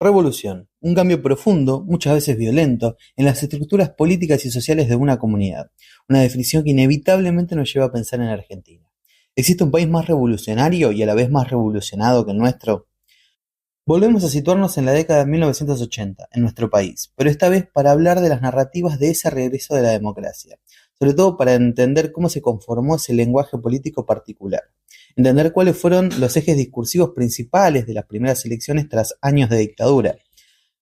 Revolución: un cambio profundo, muchas veces violento, en las estructuras políticas y sociales de una comunidad, una definición que inevitablemente nos lleva a pensar en Argentina. ¿Existe un país más revolucionario y a la vez más revolucionado que el nuestro? Volvemos a situarnos en la década de 1980, en nuestro país, pero esta vez para hablar de las narrativas de ese regreso de la democracia, sobre todo para entender cómo se conformó ese lenguaje político particular, entender cuáles fueron los ejes discursivos principales de las primeras elecciones tras años de dictadura,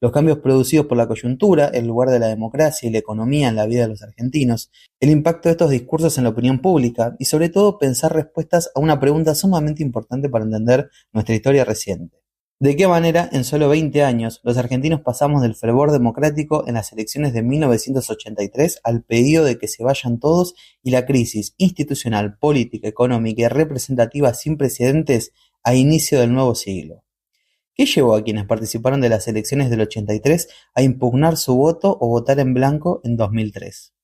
los cambios producidos por la coyuntura, el lugar de la democracia y la economía en la vida de los argentinos, el impacto de estos discursos en la opinión pública y sobre todo pensar respuestas a una pregunta sumamente importante para entender nuestra historia reciente. ¿De qué manera, en solo 20 años, los argentinos pasamos del fervor democrático en las elecciones de 1983 al pedido de que se vayan todos y la crisis institucional, política, económica y representativa sin precedentes a inicio del nuevo siglo? ¿Qué llevó a quienes participaron de las elecciones del 83 a impugnar su voto o votar en blanco en 2003?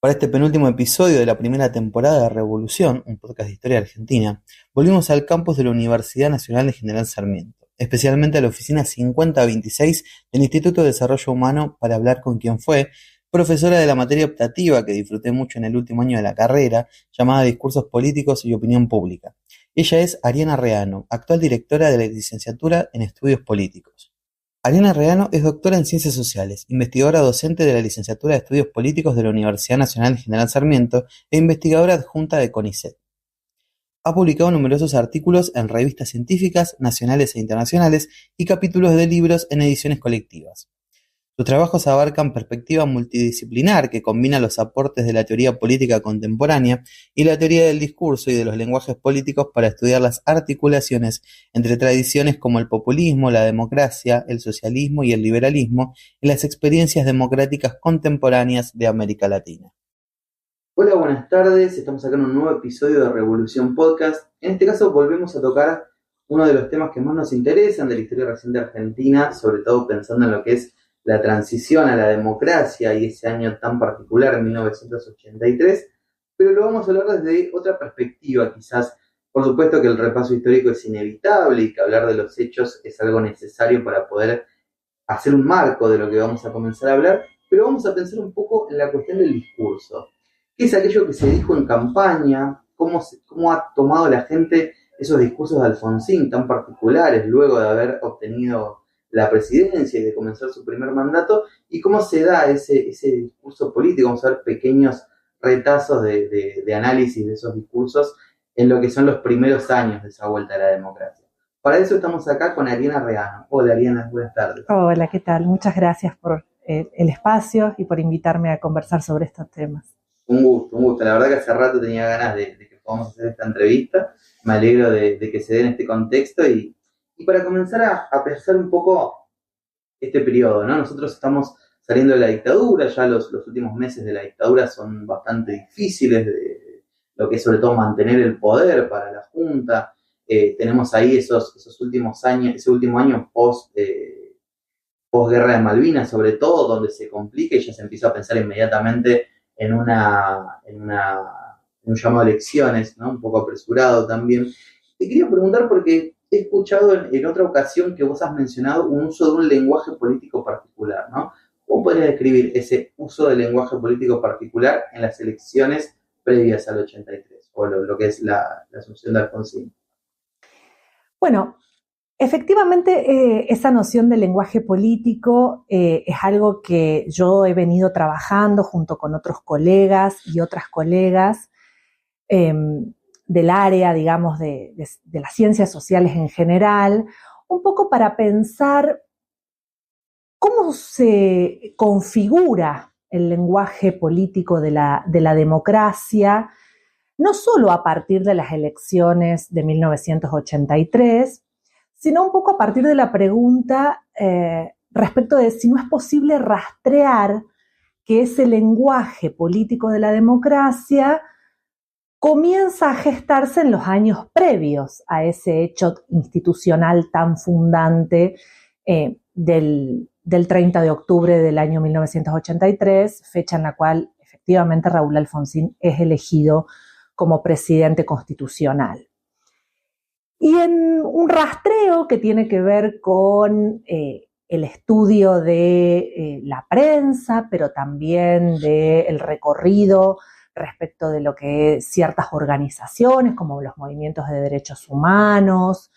Para este penúltimo episodio de la primera temporada de Revolución, un podcast de historia argentina, volvimos al campus de la Universidad Nacional de General Sarmiento, especialmente a la oficina 5026 del Instituto de Desarrollo Humano para hablar con quien fue profesora de la materia optativa que disfruté mucho en el último año de la carrera, llamada Discursos Políticos y Opinión Pública. Ella es Ariana Reano, actual directora de la licenciatura en Estudios Políticos. Ariana Reano es doctora en Ciencias Sociales, investigadora docente de la licenciatura de Estudios Políticos de la Universidad Nacional de General Sarmiento e investigadora adjunta de CONICET. Ha publicado numerosos artículos en revistas científicas nacionales e internacionales y capítulos de libros en ediciones colectivas. Sus trabajos abarcan perspectiva multidisciplinar que combina los aportes de la teoría política contemporánea y la teoría del discurso y de los lenguajes políticos para estudiar las articulaciones entre tradiciones como el populismo, la democracia, el socialismo y el liberalismo en las experiencias democráticas contemporáneas de América Latina. Hola, buenas tardes. Estamos acá en un nuevo episodio de Revolución Podcast. En este caso volvemos a tocar uno de los temas que más nos interesan de la historia reciente argentina, sobre todo pensando en lo que es la transición a la democracia y ese año tan particular, 1983, pero lo vamos a hablar desde otra perspectiva quizás. Por supuesto que el repaso histórico es inevitable y que hablar de los hechos es algo necesario para poder hacer un marco de lo que vamos a comenzar a hablar, pero vamos a pensar un poco en la cuestión del discurso. ¿Qué es aquello que se dijo en campaña? ¿Cómo ha tomado la gente esos discursos de Alfonsín tan particulares luego de haber obtenido la presidencia y de comenzar su primer mandato, y cómo se da ese discurso político? Vamos a ver pequeños retazos de análisis de esos discursos en lo que son los primeros años de esa vuelta a la democracia. Para eso estamos acá con Ariana Reano. Hola Ariana, buenas tardes. Hola, ¿qué tal? Muchas gracias por el espacio y por invitarme a conversar sobre estos temas. Un gusto. La verdad que hace rato tenía ganas de que podamos hacer esta entrevista. Me alegro de que se dé en este contexto y para comenzar a pensar un poco este periodo, ¿no? Nosotros estamos saliendo de la dictadura, ya los últimos meses de la dictadura son bastante difíciles, de lo que es sobre todo mantener el poder para la Junta. Tenemos ahí esos últimos años, ese último año post-guerra de Malvinas, sobre todo, donde se complica y ya se empieza a pensar inmediatamente en un llamado a elecciones, ¿no? Un poco apresurado también. Te quería preguntar porque he escuchado en otra ocasión que vos has mencionado un uso de un lenguaje político particular, ¿no? ¿Cómo podrías describir ese uso del lenguaje político particular en las elecciones previas al 83, o lo que es la asunción de Alfonsín? Bueno, efectivamente esa noción del lenguaje político es algo que yo he venido trabajando junto con otros colegas y otras colegas del área, digamos, de las ciencias sociales en general, un poco para pensar cómo se configura el lenguaje político de la democracia, no solo a partir de las elecciones de 1983, sino un poco a partir de la pregunta respecto de si no es posible rastrear que ese lenguaje político de la democracia comienza a gestarse en los años previos a ese hecho institucional tan fundante del 30 de octubre del año 1983, fecha en la cual efectivamente Raúl Alfonsín es elegido como presidente constitucional. Y en un rastreo que tiene que ver con el estudio de la prensa, pero también del recorrido respecto de lo que ciertas organizaciones, como los movimientos de derechos humanos,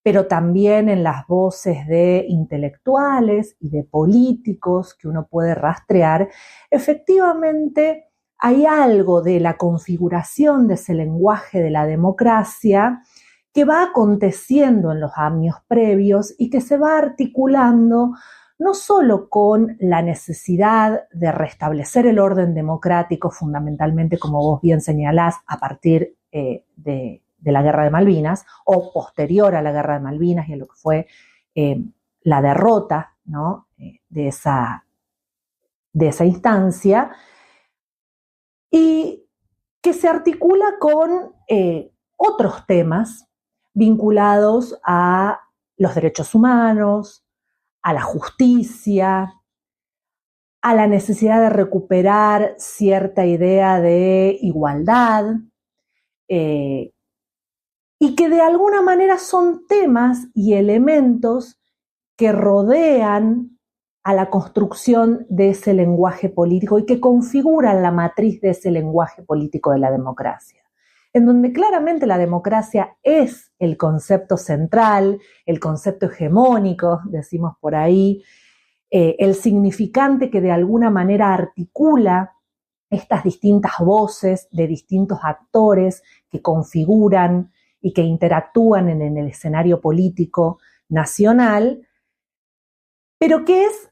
pero también en las voces de intelectuales y de políticos que uno puede rastrear, efectivamente hay algo de la configuración de ese lenguaje de la democracia que va aconteciendo en los años previos y que se va articulando no solo con la necesidad de restablecer el orden democrático, fundamentalmente, como vos bien señalás, a partir de la Guerra de Malvinas, o posterior a la Guerra de Malvinas y a lo que fue la derrota, ¿no? de esa instancia, y que se articula con otros temas vinculados a los derechos humanos, a la justicia, a la necesidad de recuperar cierta idea de igualdad, y que de alguna manera son temas y elementos que rodean a la construcción de ese lenguaje político y que configuran la matriz de ese lenguaje político de la democracia, en donde claramente la democracia es el concepto central, el concepto hegemónico, decimos por ahí, el significante que de alguna manera articula estas distintas voces de distintos actores que configuran y que interactúan en el escenario político nacional, pero que es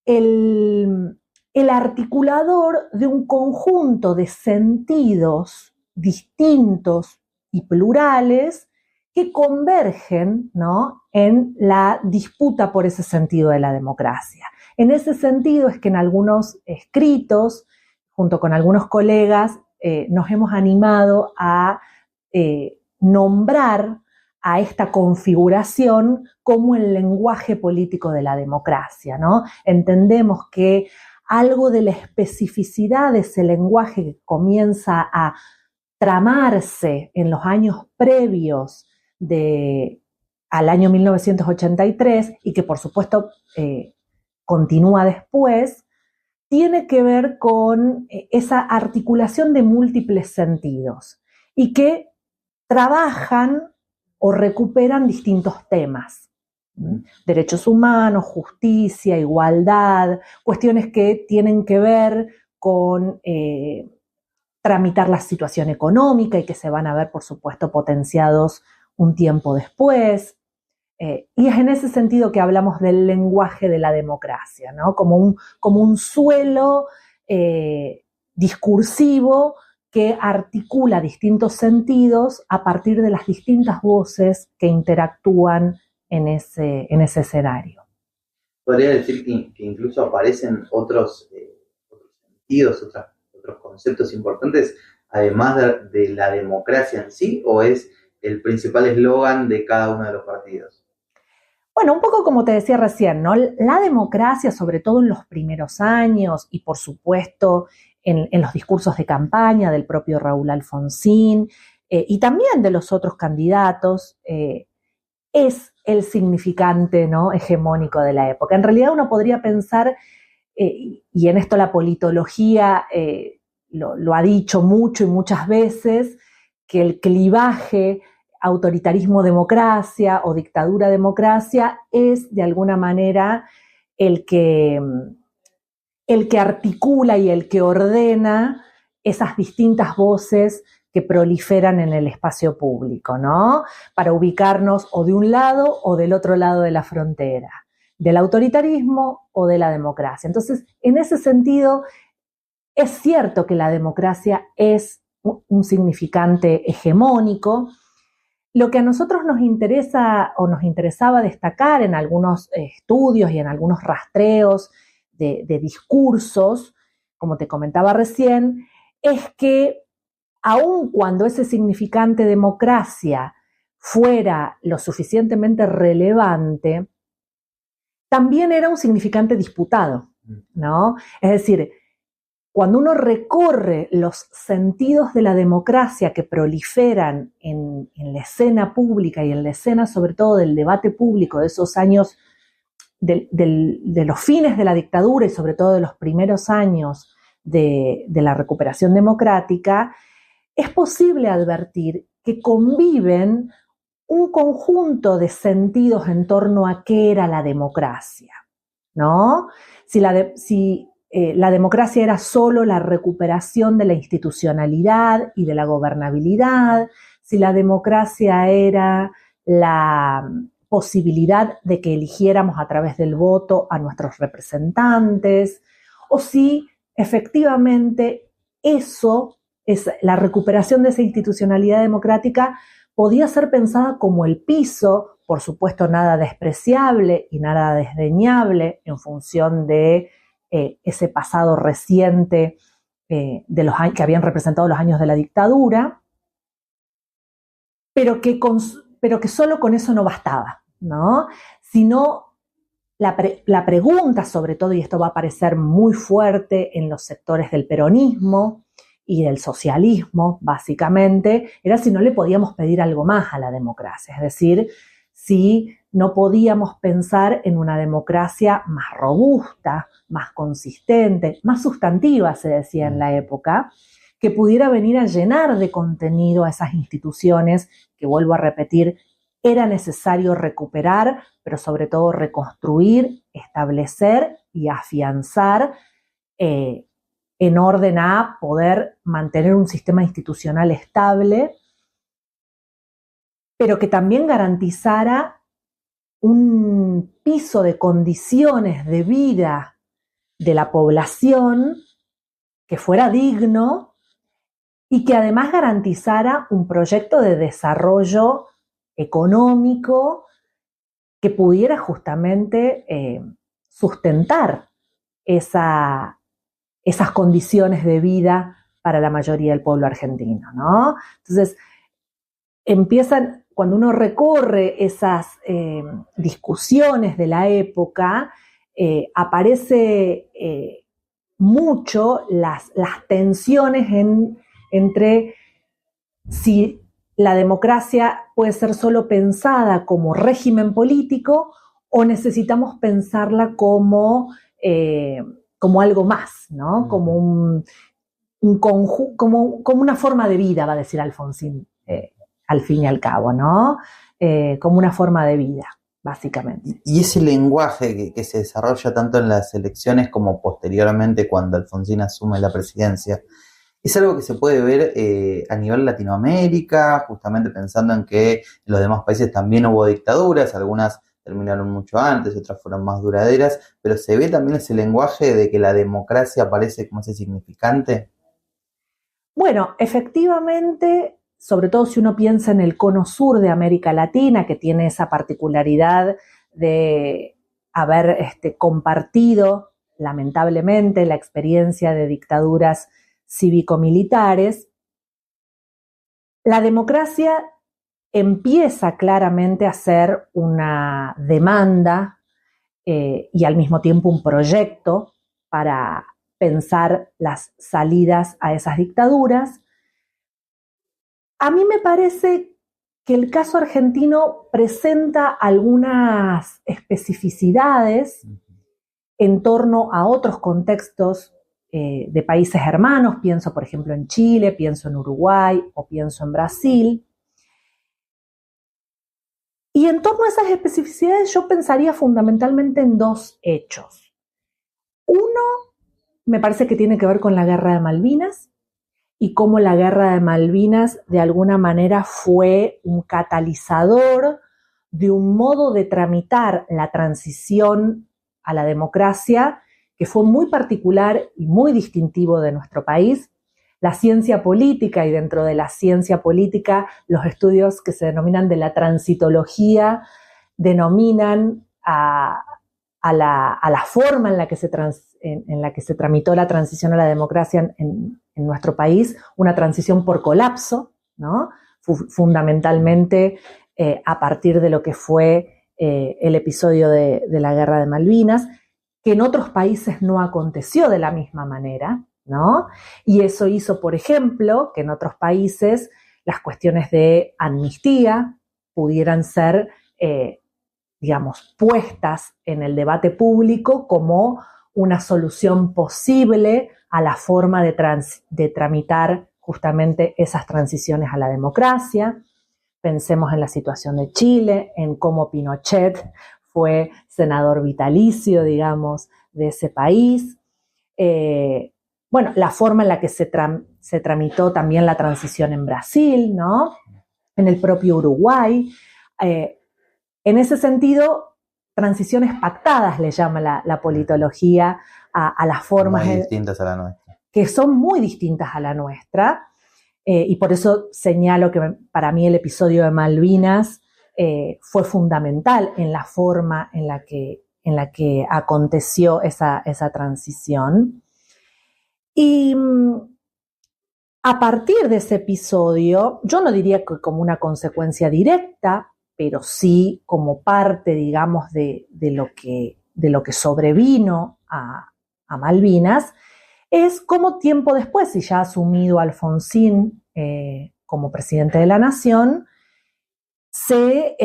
el articulador de un conjunto de sentidos distintos y plurales que convergen, ¿no?, en la disputa por ese sentido de la democracia. En ese sentido es que en algunos escritos, junto con algunos colegas, nos hemos animado a nombrar a esta configuración como el lenguaje político de la democracia, ¿no? Entendemos que algo de la especificidad de ese lenguaje que comienza a tramarse en los años previos al año 1983 y que por supuesto continúa después, tiene que ver con esa articulación de múltiples sentidos y que trabajan o recuperan distintos temas. Derechos humanos, justicia, igualdad, cuestiones que tienen que ver con tramitar la situación económica y que se van a ver, por supuesto, potenciados un tiempo después. Y es en ese sentido que hablamos del lenguaje de la democracia, ¿no? Como un suelo discursivo que articula distintos sentidos a partir de las distintas voces que interactúan en ese escenario. Podría decir que incluso aparecen otros sentidos, otros conceptos importantes, además de la democracia en sí, ¿o es el principal eslogan de cada uno de los partidos? Bueno, un poco como te decía recién, ¿no? La democracia, sobre todo en los primeros años y por supuesto en los discursos de campaña del propio Raúl Alfonsín y también de los otros candidatos, es el significante, ¿no?, hegemónico de la época. En realidad uno podría pensar, y en esto la politología lo ha dicho mucho y muchas veces, que el clivaje autoritarismo-democracia o dictadura-democracia es de alguna manera el que articula y el que ordena esas distintas voces que proliferan en el espacio público, ¿no? Para ubicarnos o de un lado o del otro lado de la frontera, del autoritarismo o de la democracia. Entonces, en ese sentido, es cierto que la democracia es un significante hegemónico. Lo que a nosotros nos interesa o nos interesaba destacar en algunos estudios y en algunos rastreos de discursos, como te comentaba recién, es que aun cuando ese significante democracia fuera lo suficientemente relevante, también era un significante disputado, ¿no? Es decir, cuando uno recorre los sentidos de la democracia que proliferan en la escena pública y en la escena sobre todo del debate público de esos años, de los fines de la dictadura y sobre todo de los primeros años de la recuperación democrática, es posible advertir que conviven un conjunto de sentidos en torno a qué era la democracia, ¿no? Si la democracia era solo la recuperación de la institucionalidad y de la gobernabilidad, si la democracia era la posibilidad de que eligiéramos a través del voto a nuestros representantes, o si efectivamente la recuperación de esa institucionalidad democrática podía ser pensada como el piso, por supuesto nada despreciable y nada desdeñable en función de ese pasado reciente de los años que habían representado los años de la dictadura, pero que solo con eso no bastaba, ¿no? Sino la pregunta, sobre todo, y esto va a aparecer muy fuerte en los sectores del peronismo y del socialismo, básicamente, era si no le podíamos pedir algo más a la democracia, es decir, si no podíamos pensar en una democracia más robusta, más consistente, más sustantiva, se decía en la época, que pudiera venir a llenar de contenido a esas instituciones que, vuelvo a repetir, era necesario recuperar, pero sobre todo reconstruir, establecer y afianzar en orden a poder mantener un sistema institucional estable, pero que también garantizara un piso de condiciones de vida de la población que fuera digno y que además garantizara un proyecto de desarrollo económico que pudiera justamente sustentar esas condiciones de vida para la mayoría del pueblo argentino, ¿no? Entonces, cuando uno recorre esas discusiones de la época, aparece mucho las tensiones entre si la democracia puede ser solo pensada como régimen político o necesitamos pensarla como algo más, ¿no? Como como una forma de vida, va a decir Alfonsín, al fin y al cabo, ¿no? Como una forma de vida, básicamente. Y ese lenguaje que se desarrolla tanto en las elecciones como posteriormente cuando Alfonsín asume la presidencia, es algo que se puede ver a nivel Latinoamérica, justamente pensando en que en los demás países también hubo dictaduras, algunas terminaron mucho antes, otras fueron más duraderas, pero se ve también ese lenguaje de que la democracia aparece como ese significante. Bueno, efectivamente, sobre todo si uno piensa en el cono sur de América Latina, que tiene esa particularidad de haber compartido, lamentablemente, la experiencia de dictaduras cívico-militares, la democracia empieza claramente a ser una demanda y al mismo tiempo un proyecto para pensar las salidas a esas dictaduras. A mí me parece que el caso argentino presenta algunas especificidades en torno a otros contextos de países hermanos. Pienso, por ejemplo, en Chile, pienso en Uruguay o pienso en Brasil. Y en torno a esas especificidades yo pensaría fundamentalmente en dos hechos. Uno, me parece que tiene que ver con la Guerra de Malvinas y cómo la Guerra de Malvinas de alguna manera fue un catalizador de un modo de tramitar la transición a la democracia que fue muy particular y muy distintivo de nuestro país. La ciencia política, y dentro de la ciencia política los estudios que se denominan de la transitología denominan a la forma en la que se tramitó la transición a la democracia en nuestro país, una transición por colapso, ¿no? Fundamentalmente a partir de lo que fue el episodio de la Guerra de Malvinas, que en otros países no aconteció de la misma manera, ¿no? Y eso hizo, por ejemplo, que en otros países las cuestiones de amnistía pudieran ser, digamos, puestas en el debate público como una solución posible a la forma de tramitar justamente esas transiciones a la democracia. Pensemos en la situación de Chile, en cómo Pinochet fue senador vitalicio, digamos, de ese país. Bueno, la forma en la que se tramitó también la transición en Brasil, ¿no? En el propio Uruguay. En ese sentido, transiciones pactadas le llama la politología a las formas muy distintas a la nuestra. Que son muy distintas a la nuestra. Y por eso señalo que para mí el episodio de Malvinas fue fundamental en la forma en la que aconteció esa transición. Y a partir de ese episodio, yo no diría que como una consecuencia directa, pero sí como parte, digamos, de lo que sobrevino a Malvinas, es como tiempo después, y ya asumido Alfonsín como presidente de la Nación, se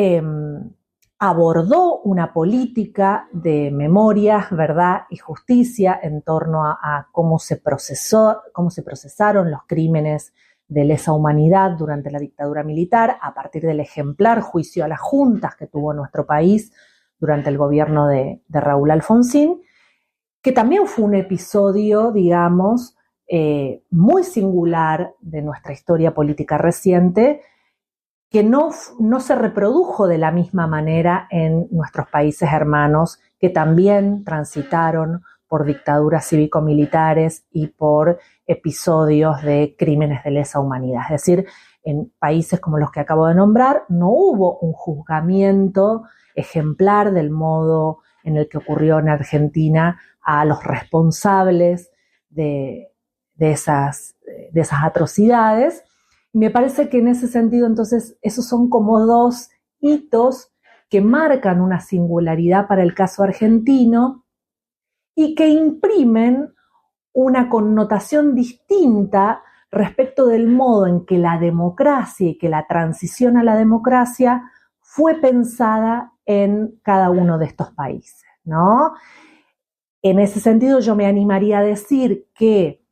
abordó una política de memoria, verdad y justicia en torno a cómo se procesaron los crímenes de lesa humanidad durante la dictadura militar, a partir del ejemplar juicio a las juntas que tuvo nuestro país durante el gobierno de Raúl Alfonsín, que también fue un episodio, digamos, muy singular de nuestra historia política reciente, que no se reprodujo de la misma manera en nuestros países hermanos, que también transitaron por dictaduras cívico-militares y por episodios de crímenes de lesa humanidad. Es decir, en países como los que acabo de nombrar, no hubo un juzgamiento ejemplar del modo en el que ocurrió en Argentina a los responsables de esas atrocidades. Me parece que en ese sentido, entonces, esos son como dos hitos que marcan una singularidad para el caso argentino y que imprimen una connotación distinta respecto del modo en que la democracia y que la transición a la democracia fue pensada en cada uno de estos países, ¿no? En ese sentido, yo me animaría a decir que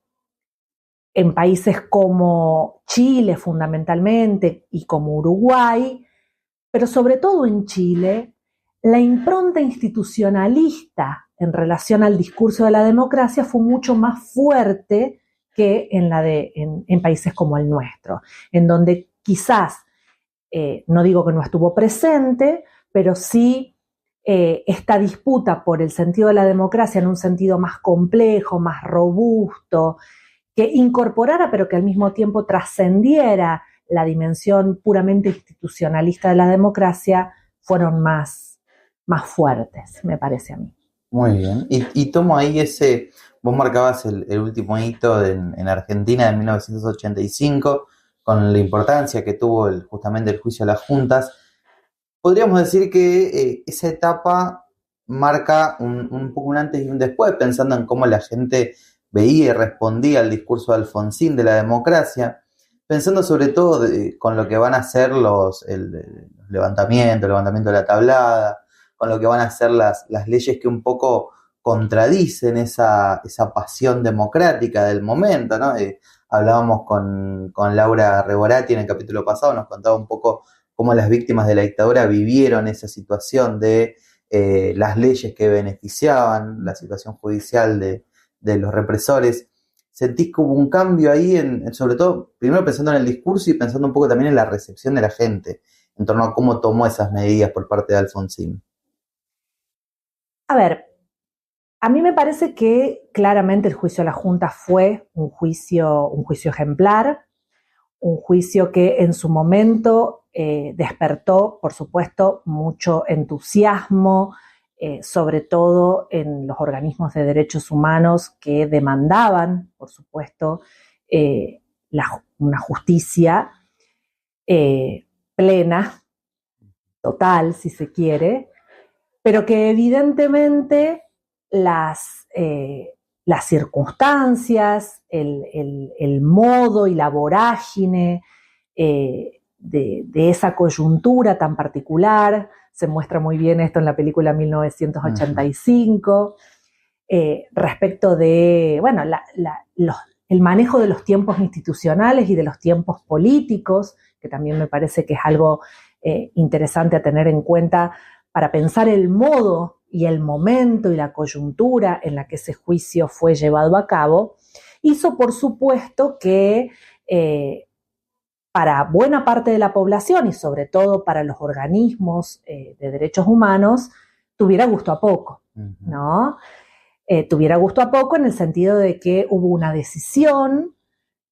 en países como Chile fundamentalmente y como Uruguay, pero sobre todo en Chile, la impronta institucionalista en relación al discurso de la democracia fue mucho más fuerte que en países como el nuestro, en donde quizás, no digo que no estuvo presente, pero sí esta disputa por el sentido de la democracia en un sentido más complejo, más robusto, que incorporara pero que al mismo tiempo trascendiera la dimensión puramente institucionalista de la democracia, fueron más fuertes, me parece a mí. Muy bien. Y tomo ahí vos marcabas el último hito en Argentina de 1985, con la importancia que tuvo justamente el juicio a las juntas. Podríamos decir que esa etapa marca un poco un antes y un después, pensando en cómo la gente veía y respondía al discurso de Alfonsín de la democracia, pensando sobre todo con lo que van a ser el levantamiento de la tablada, con lo que van a ser las leyes que un poco contradicen esa pasión democrática del momento, ¿no? Hablábamos con Laura Reborati en el capítulo pasado, nos contaba un poco cómo las víctimas de la dictadura vivieron esa situación de las leyes que beneficiaban, la situación judicial de los represores. ¿Sentís que hubo un cambio ahí, sobre todo, primero pensando en el discurso y pensando un poco también en la recepción de la gente, en torno a cómo tomó esas medidas por parte de Alfonsín? A ver, a mí me parece que claramente el juicio a la Junta fue un juicio ejemplar, un juicio que en su momento despertó, por supuesto, mucho entusiasmo, sobre todo en los organismos de derechos humanos que demandaban, por supuesto, una justicia plena, total, si se quiere, pero que evidentemente las las circunstancias, el modo y la vorágine de esa coyuntura tan particular. Se muestra muy bien esto en la película 1985, respecto de, bueno, el manejo de los tiempos institucionales y de los tiempos políticos, que también me parece que es algo interesante a tener en cuenta para pensar el modo y el momento y la coyuntura en la que ese juicio fue llevado a cabo, hizo por supuesto que para buena parte de la población y sobre todo para los organismos de derechos humanos tuviera gusto a poco, ¿no? Tuviera gusto a poco en el sentido de que hubo una decisión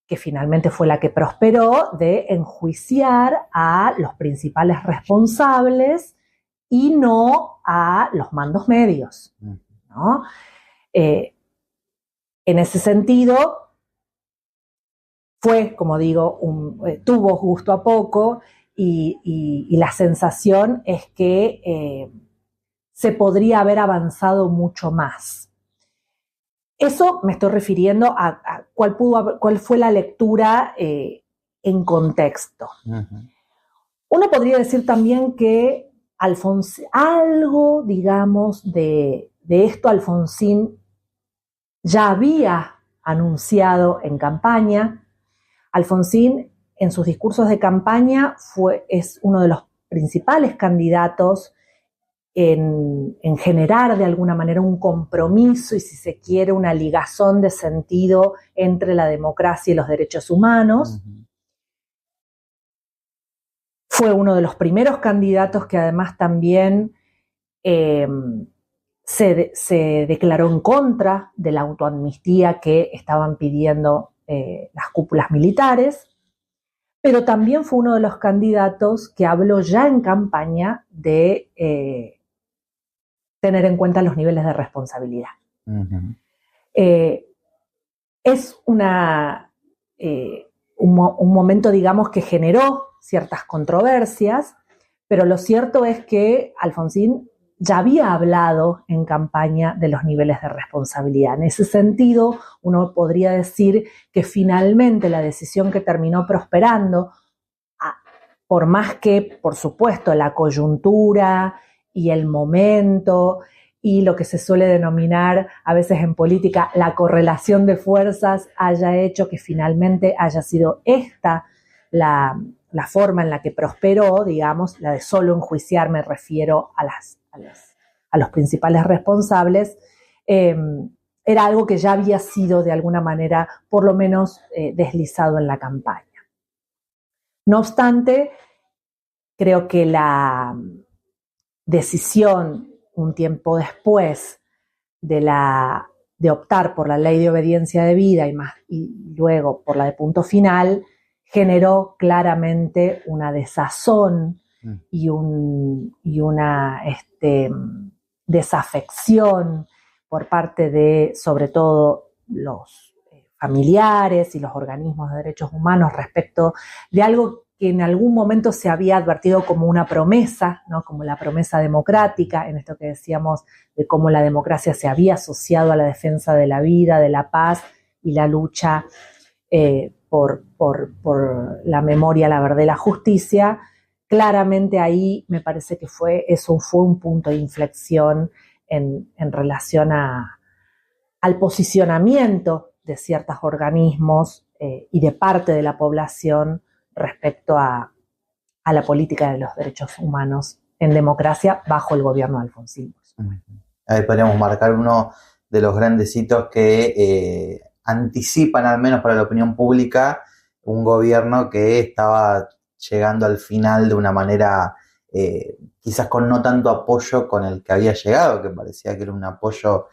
que finalmente fue la que prosperó de enjuiciar a los principales responsables y no a los mandos medios, ¿no? En ese sentido, fue, como digo, tuvo gusto a poco y la sensación es que se podría haber avanzado mucho más. Eso me estoy refiriendo a cuál fue la lectura en contexto. Uno podría decir también que algo, digamos, de esto Alfonsín ya había anunciado en campaña. Alfonsín, en sus discursos de campaña, es uno de los principales candidatos en generar de alguna manera un compromiso y, si se quiere, una ligazón de sentido entre la democracia y los derechos humanos. Fue uno de los primeros candidatos que además también se declaró en contra de la autoamnistía que estaban pidiendo las cúpulas militares, pero también fue uno de los candidatos que habló ya en campaña de tener en cuenta los niveles de responsabilidad. Es un momento, digamos, que generó ciertas controversias, pero lo cierto es que Alfonsín ya había hablado en campaña de los niveles de responsabilidad. En ese sentido, uno podría decir que finalmente la decisión que terminó prosperando, por más que, por supuesto, la coyuntura y el momento y lo que se suele denominar a veces en política la correlación de fuerzas haya hecho que finalmente haya sido esta la forma en la que prosperó, digamos, la de solo enjuiciar, me refiero a los principales responsables, era algo que ya había sido de alguna manera por lo menos deslizado en la campaña. No obstante, creo que la decisión un tiempo después de optar por la ley de obediencia debida y luego por la de punto final generó claramente una desazón y una desafección por parte de, sobre todo, los familiares y los organismos de derechos humanos respecto de algo que en algún momento se había advertido como una promesa, ¿no? Como la promesa democrática, en esto que decíamos de cómo la democracia se había asociado a la defensa de la vida, de la paz y la lucha por la memoria, la verdad y la justicia. Claramente ahí me parece que eso fue un punto de inflexión en relación al posicionamiento de ciertos organismos y de parte de la población respecto a la política de los derechos humanos en democracia bajo el gobierno de Alfonsín. Ahí podríamos marcar uno de los grandes hitos que anticipan, al menos para la opinión pública, un gobierno que estaba llegando al final de una manera quizás con no tanto apoyo con el que había llegado, que parecía que era un apoyo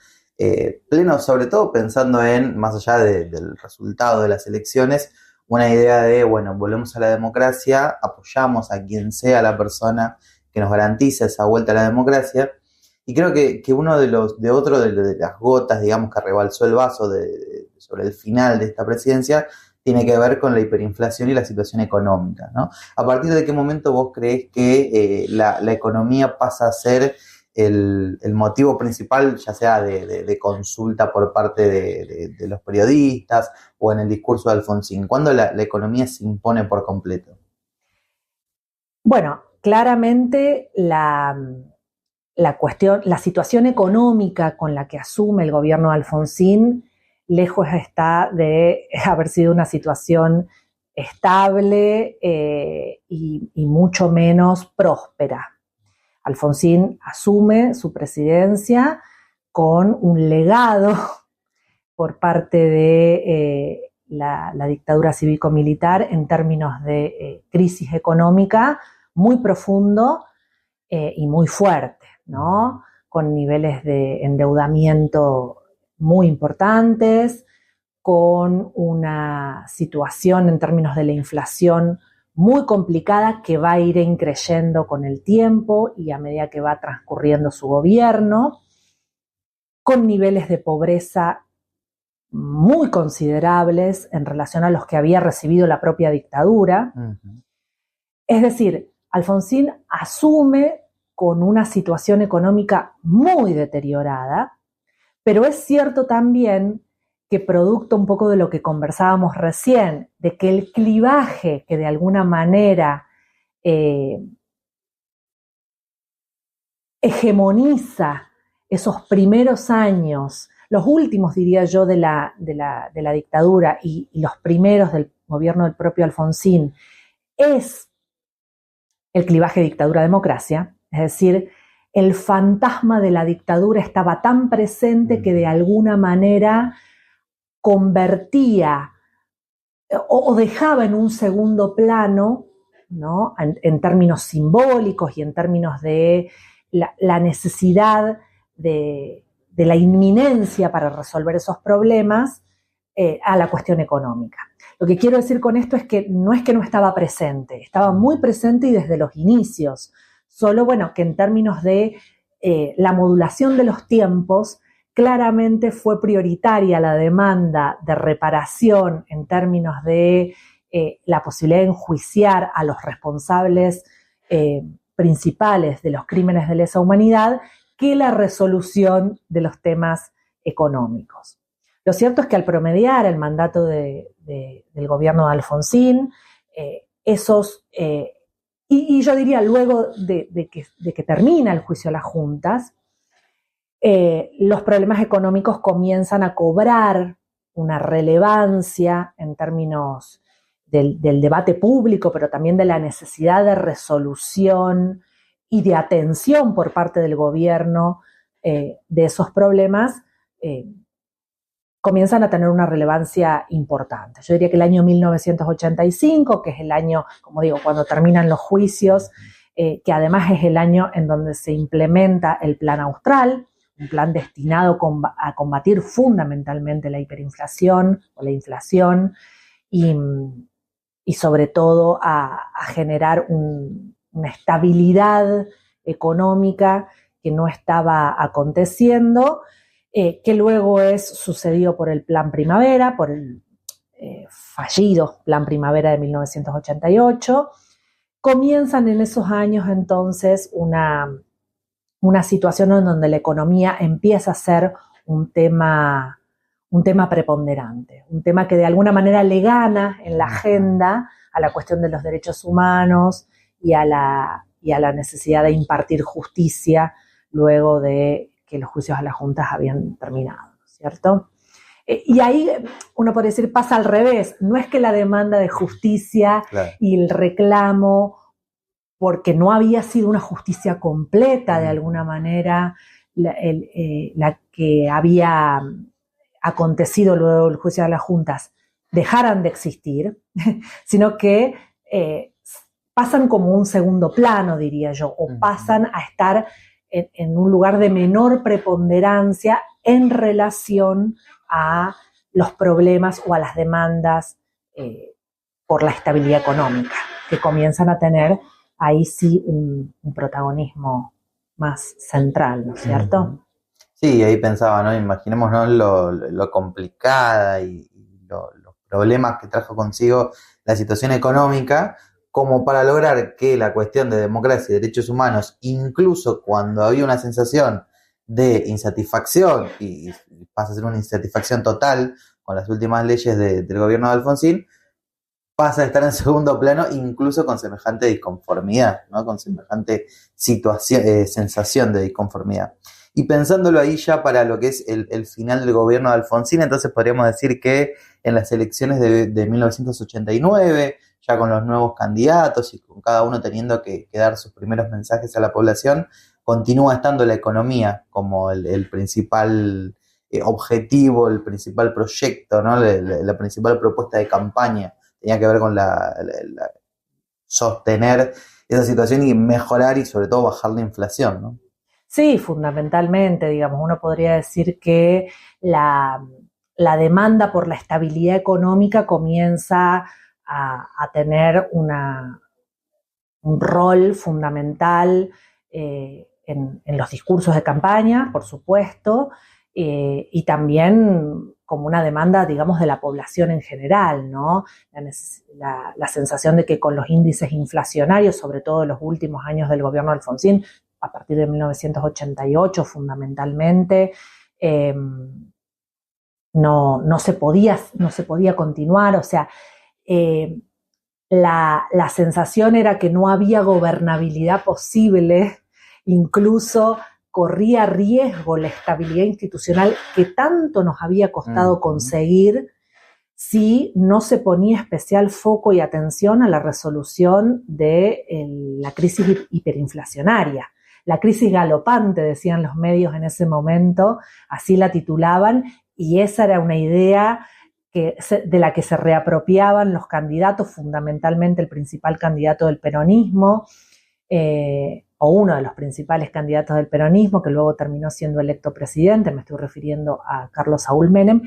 pleno, sobre todo pensando en, más allá del resultado de las elecciones, una idea de, bueno, volvemos a la democracia, apoyamos a quien sea la persona que nos garantice esa vuelta a la democracia, y creo que uno de las gotas, digamos, que rebalsó el vaso sobre el final de esta presidencia tiene que ver con la hiperinflación y la situación económica, ¿no? ¿A partir de qué momento vos creés que la economía pasa a ser el motivo principal, ya sea de consulta por parte de los periodistas o en el discurso de Alfonsín? ¿Cuándo la economía se impone por completo? Bueno, claramente la situación económica con la que asume el gobierno de Alfonsín, lejos está de haber sido una situación estable y mucho menos próspera. Alfonsín asume su presidencia con un legado por parte de la dictadura cívico-militar en términos de crisis económica muy profundo y muy fuerte, ¿no? Con niveles de endeudamiento muy importantes, con una situación en términos de la inflación muy complicada que va a ir increyendo con el tiempo y a medida que va transcurriendo su gobierno, con niveles de pobreza muy considerables en relación a los que había recibido la propia dictadura. Uh-huh. Es decir, Alfonsín asume con una situación económica muy deteriorada, pero es cierto también que producto un poco de lo que conversábamos recién, de que el clivaje que de alguna manera hegemoniza esos primeros años, los últimos, diría yo, de la dictadura y los primeros del gobierno del propio Alfonsín, es el clivaje dictadura-democracia, es decir, el fantasma de la dictadura estaba tan presente que de alguna manera convertía o dejaba en un segundo plano, ¿no? En términos simbólicos y en términos de la necesidad de la inminencia para resolver esos problemas a la cuestión económica. Lo que quiero decir con esto es que no estaba presente, estaba muy presente y desde los inicios, solo bueno, que en términos de la modulación de los tiempos, claramente fue prioritaria la demanda de reparación en términos de la posibilidad de enjuiciar a los responsables principales de los crímenes de lesa humanidad que la resolución de los temas económicos. Lo cierto es que al promediar el mandato del gobierno de Alfonsín, y yo diría luego de que termina el juicio a las juntas, los problemas económicos comienzan a cobrar una relevancia en términos del debate público, pero también de la necesidad de resolución y de atención por parte del gobierno de esos problemas, comienzan a tener una relevancia importante. Yo diría que el año 1985, que es el año, como digo, cuando terminan los juicios, que además es el año en donde se implementa el Plan Austral, un plan destinado a combatir fundamentalmente la hiperinflación o la inflación y sobre todo a generar una estabilidad económica que no estaba aconteciendo, que luego es sucedido por el Plan Primavera, por el fallido Plan Primavera de 1988. Comienzan en esos años entonces una situación en donde la economía empieza a ser un tema preponderante, un tema que de alguna manera le gana en la agenda a la cuestión de los derechos humanos y a la necesidad de impartir justicia luego de que los juicios a las juntas habían terminado, ¿cierto? Y ahí uno puede decir, pasa al revés, no es que la demanda de justicia y el reclamo, porque no había sido una justicia completa de alguna manera la que había acontecido luego del juicio de las juntas, dejaran de existir, sino que pasan como un segundo plano, diría yo, o pasan a estar en un lugar de menor preponderancia en relación a los problemas o a las demandas por la estabilidad económica, que comienzan a tener ahí sí un protagonismo más central, ¿no es cierto? Sí, ahí pensaba, ¿no? Imaginémonos lo complicada y los problemas que trajo consigo la situación económica, como para lograr que la cuestión de democracia y derechos humanos, incluso cuando había una sensación de insatisfacción, y pasa a ser una insatisfacción total con las últimas leyes del gobierno de Alfonsín, pasa a estar en segundo plano, incluso con semejante disconformidad, ¿no? Con semejante situación, sensación de disconformidad. Y pensándolo ahí ya para lo que es el final del gobierno de Alfonsín, entonces podríamos decir que en las elecciones de 1989, ya con los nuevos candidatos y con cada uno teniendo que dar sus primeros mensajes a la población, continúa estando la economía como el principal objetivo, el principal proyecto, ¿no? La principal propuesta de campaña tenía que ver con sostener esa situación y mejorar y sobre todo bajar la inflación, ¿no? Sí, fundamentalmente, digamos, uno podría decir que la demanda por la estabilidad económica comienza a tener un rol fundamental en los discursos de campaña, por supuesto, y también como una demanda, digamos, de la población en general, ¿no? La sensación de que con los índices inflacionarios, sobre todo en los últimos años del gobierno de Alfonsín, a partir de 1988 fundamentalmente, no se podía continuar, o sea, la sensación era que no había gobernabilidad posible, incluso corría riesgo la estabilidad institucional que tanto nos había costado conseguir si no se ponía especial foco y atención a la resolución de la crisis hiperinflacionaria. La crisis galopante, decían los medios en ese momento, así la titulaban, y esa era una idea de la que se reapropiaban los candidatos, fundamentalmente el principal candidato del peronismo, o uno de los principales candidatos del peronismo, que luego terminó siendo electo presidente, me estoy refiriendo a Carlos Saúl Menem,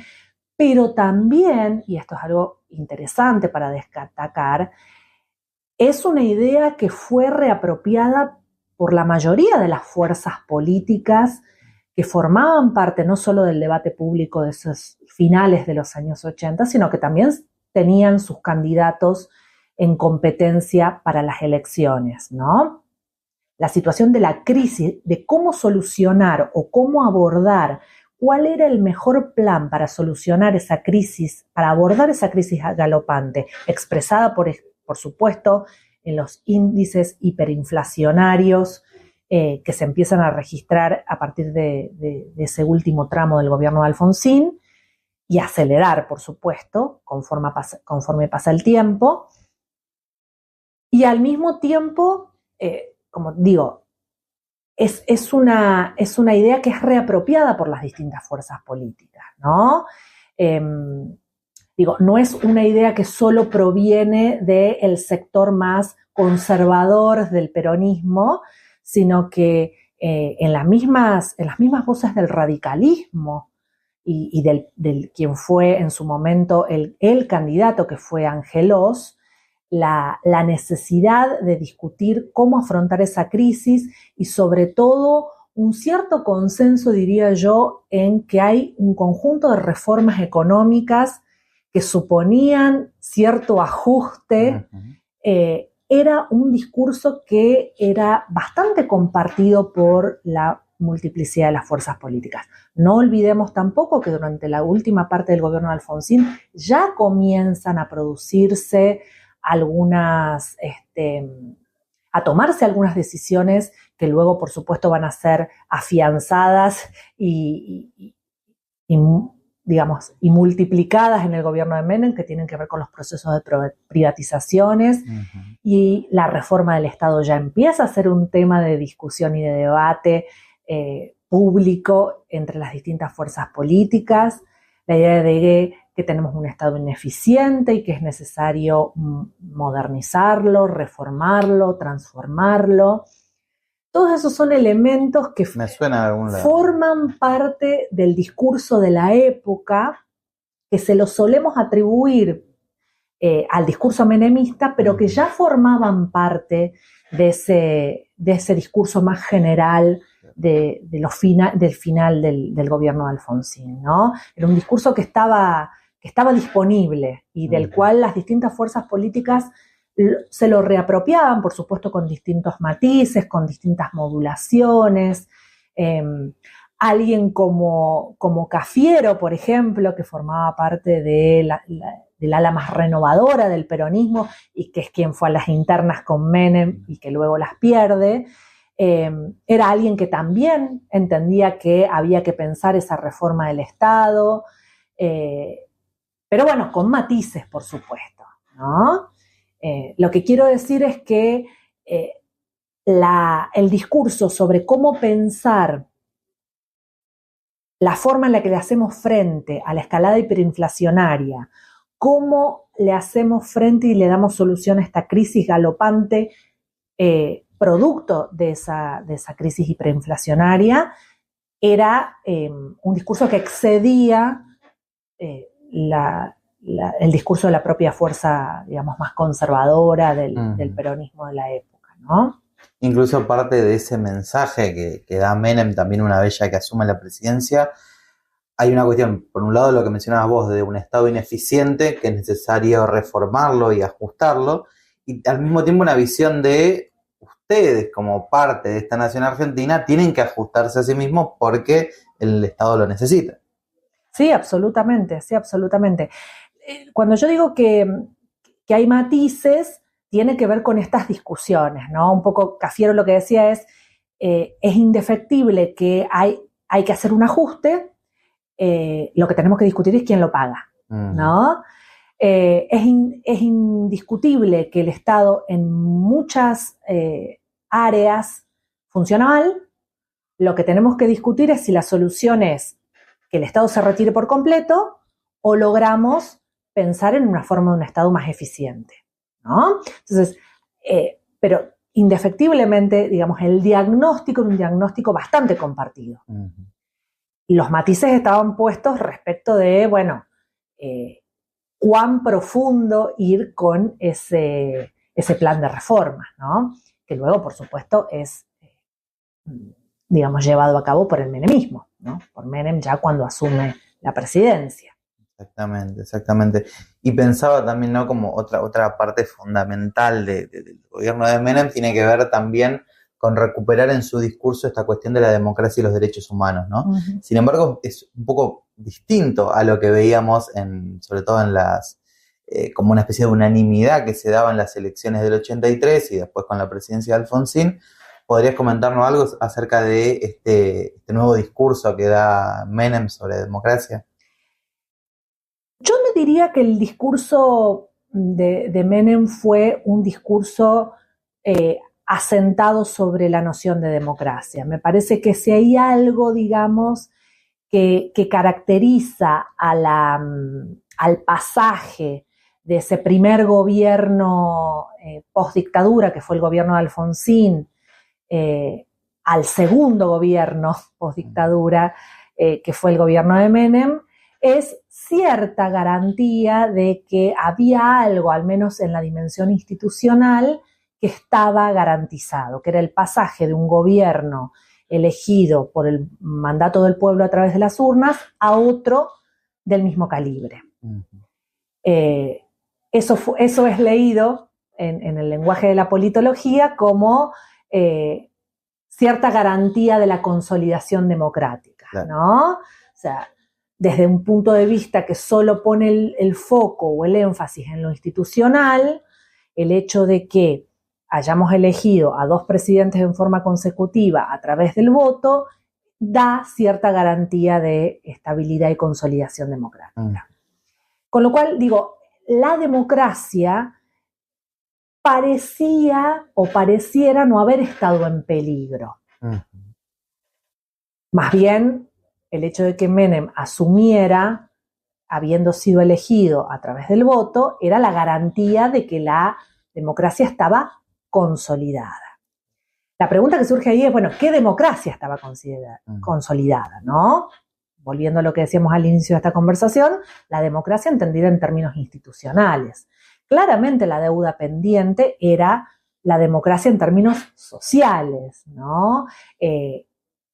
pero también, y esto es algo interesante para destacar, es una idea que fue reapropiada por la mayoría de las fuerzas políticas que formaban parte no solo del debate público de esos finales de los años 80, sino que también tenían sus candidatos en competencia para las elecciones, ¿no? La situación de la crisis, de cómo solucionar o cómo abordar, cuál era el mejor plan para solucionar esa crisis, para abordar esa crisis galopante, expresada por supuesto en los índices hiperinflacionarios que se empiezan a registrar a partir de ese último tramo del gobierno de Alfonsín, y acelerar, por supuesto, conforme pasa el tiempo. Y al mismo tiempo, como digo, es una idea que es reapropiada por las distintas fuerzas políticas, ¿no? No es una idea que solo proviene del sector más conservador del peronismo, sino que en las mismas voces del radicalismo y del quien fue en su momento el candidato, que fue Angelos, la necesidad de discutir cómo afrontar esa crisis y sobre todo un cierto consenso, diría yo, en que hay un conjunto de reformas económicas que suponían cierto ajuste. Era un discurso que era bastante compartido por la multiplicidad de las fuerzas políticas. No olvidemos tampoco que durante la última parte del gobierno de Alfonsín ya comienzan a producirse a tomarse algunas decisiones que luego, por supuesto, van a ser afianzadas y multiplicadas en el gobierno de Menem, que tienen que ver con los procesos de privatizaciones, y la reforma del Estado ya empieza a ser un tema de discusión y de debate público entre las distintas fuerzas políticas, la idea de que tenemos un Estado ineficiente y que es necesario modernizarlo, reformarlo, transformarlo. Todos esos son elementos que forman parte del discurso de la época, que se los solemos atribuir al discurso menemista, pero que ya formaban parte de ese discurso más general del final del gobierno de Alfonsín, ¿no? Era un discurso que estaba disponible y del cual las distintas fuerzas políticas se lo reapropiaban, por supuesto, con distintos matices, con distintas modulaciones. Alguien como Cafiero, por ejemplo, que formaba parte del ala más renovadora del peronismo y que es quien fue a las internas con Menem y que luego las pierde, era alguien que también entendía que había que pensar esa reforma del Estado, pero bueno, con matices, por supuesto, ¿no? Lo que quiero decir es que el discurso sobre cómo pensar la forma en la que le hacemos frente a la escalada hiperinflacionaria, cómo le hacemos frente y le damos solución a esta crisis galopante producto de esa crisis hiperinflacionaria, era un discurso que excedía el discurso de la propia fuerza, digamos, más conservadora del peronismo de la época, ¿no? Incluso parte de ese mensaje que da Menem también una vez ya que asume la presidencia, hay una cuestión, por un lado lo que mencionabas vos, de un Estado ineficiente, que es necesario reformarlo y ajustarlo, y al mismo tiempo una visión de ustedes como parte de esta nación argentina tienen que ajustarse a sí mismos porque el Estado lo necesita. Sí, absolutamente, sí, absolutamente. Cuando yo digo que hay matices, tiene que ver con estas discusiones, ¿no? Un poco Cafiero lo que decía es indefectible que hay que hacer un ajuste, lo que tenemos que discutir es quién lo paga, ¿no? Es indiscutible que el Estado en muchas áreas funciona mal. Lo que tenemos que discutir es si la solución es que el Estado se retire por completo o logramos pensar en una forma de un Estado más eficiente, ¿no? Entonces, pero indefectiblemente, digamos, el diagnóstico es un diagnóstico bastante compartido. Los matices estaban puestos respecto de, bueno, cuán profundo ir con ese plan de reformas, ¿no? Que luego, por supuesto, es, digamos, llevado a cabo por el menemismo, ¿no? Por Menem ya cuando asume la presidencia. Exactamente. Y pensaba también, ¿no? Como otra parte fundamental del gobierno de Menem tiene que ver también con recuperar en su discurso esta cuestión de la democracia y los derechos humanos, ¿no? Sin embargo, es un poco distinto a lo que veíamos sobre todo en las como una especie de unanimidad que se daba en las elecciones del 83 y después con la presidencia de Alfonsín. ¿Podrías comentarnos algo acerca de este nuevo discurso que da Menem sobre democracia? Yo no diría que el discurso de Menem fue un discurso asentado sobre la noción de democracia. Me parece que si hay algo, digamos, que caracteriza al pasaje de ese primer gobierno post-dictadura, que fue el gobierno de Alfonsín, al segundo gobierno post-dictadura, que fue el gobierno de Menem, es cierta garantía de que había algo, al menos en la dimensión institucional, que estaba garantizado, que era el pasaje de un gobierno elegido por el mandato del pueblo a través de las urnas a otro del mismo calibre. Eso es leído en el lenguaje de la politología como cierta garantía de la consolidación democrática, claro, ¿no? O sea, desde un punto de vista que solo pone el foco o el énfasis en lo institucional, el hecho de que hayamos elegido a dos presidentes en forma consecutiva a través del voto, da cierta garantía de estabilidad y consolidación democrática. Con lo cual, digo, la democracia parecía o pareciera no haber estado en peligro. Más bien, el hecho de que Menem asumiera, habiendo sido elegido a través del voto, era la garantía de que la democracia estaba consolidada. La pregunta que surge ahí es, bueno, ¿qué democracia estaba consolidada, no? Volviendo a lo que decíamos al inicio de esta conversación, la democracia entendida en términos institucionales. Claramente la deuda pendiente era la democracia en términos sociales, ¿no?